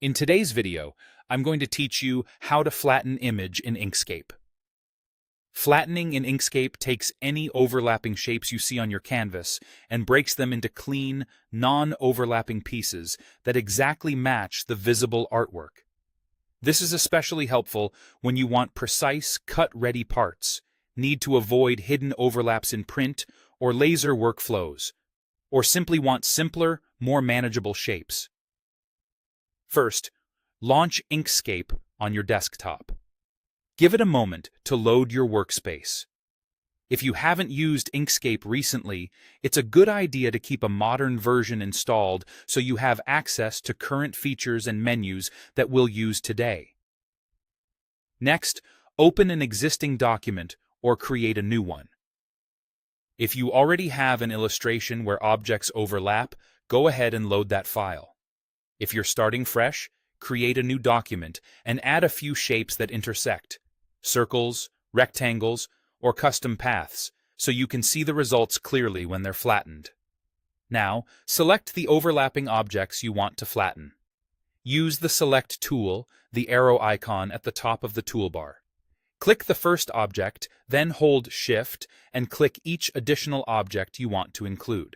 In today's video, I'm going to teach you how to flatten image in Inkscape. Flattening in Inkscape takes any overlapping shapes you see on your canvas and breaks them into clean, non-overlapping pieces that exactly match the visible artwork. This is especially helpful when you want precise, cut-ready parts, need to avoid hidden overlaps in print or laser workflows, or simply want simpler, more manageable shapes. First, launch Inkscape on your desktop. Give it a moment to load your workspace. If you haven't used Inkscape recently, it's a good idea to keep a modern version installed so you have access to current features and menus that we'll use today. Next, open an existing document or create a new one. If you already have an illustration where objects overlap, go ahead and load that file. If you're starting fresh, create a new document and add a few shapes that intersect, circles, rectangles, or custom paths, so you can see the results clearly when they're flattened. Now, select the overlapping objects you want to flatten. Use the Select tool, the arrow icon at the top of the toolbar. Click the first object, then hold Shift and click each additional object you want to include.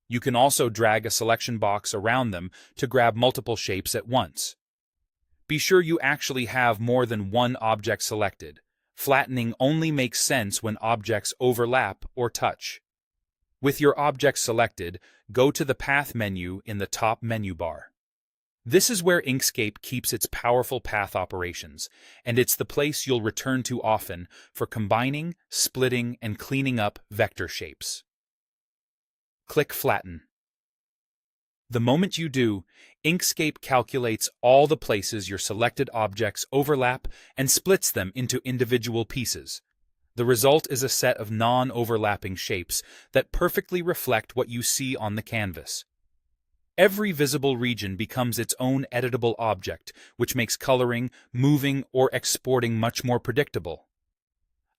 You can also drag a selection box around them to grab multiple shapes at once. Be sure you actually have more than one object selected. Flattening only makes sense when objects overlap or touch. With your object selected, go to the Path menu in the top menu bar. This is where Inkscape keeps its powerful path operations, and it's the place you'll return to often for combining, splitting, and cleaning up vector shapes. Click Flatten. The moment you do, Inkscape calculates all the places your selected objects overlap and splits them into individual pieces. The result is a set of non-overlapping shapes that perfectly reflect what you see on the canvas. Every visible region becomes its own editable object, which makes coloring, moving, or exporting much more predictable.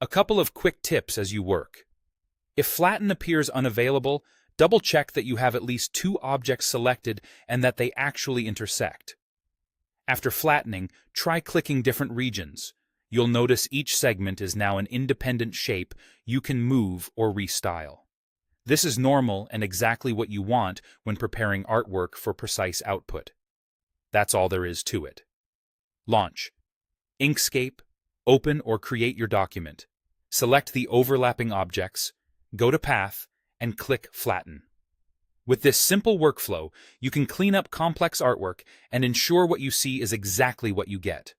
A couple of quick tips as you work. If Flatten appears unavailable, double-check that you have at least two objects selected and that they actually intersect. After flattening, try clicking different regions. You'll notice each segment is now an independent shape you can move or restyle. This is normal and exactly what you want when preparing artwork for precise output. That's all there is to it. Launch. Inkscape, open or create your document. Select the overlapping objects, go to Path, and click Flatten. With this simple workflow, you can clean up complex artwork and ensure what you see is exactly what you get.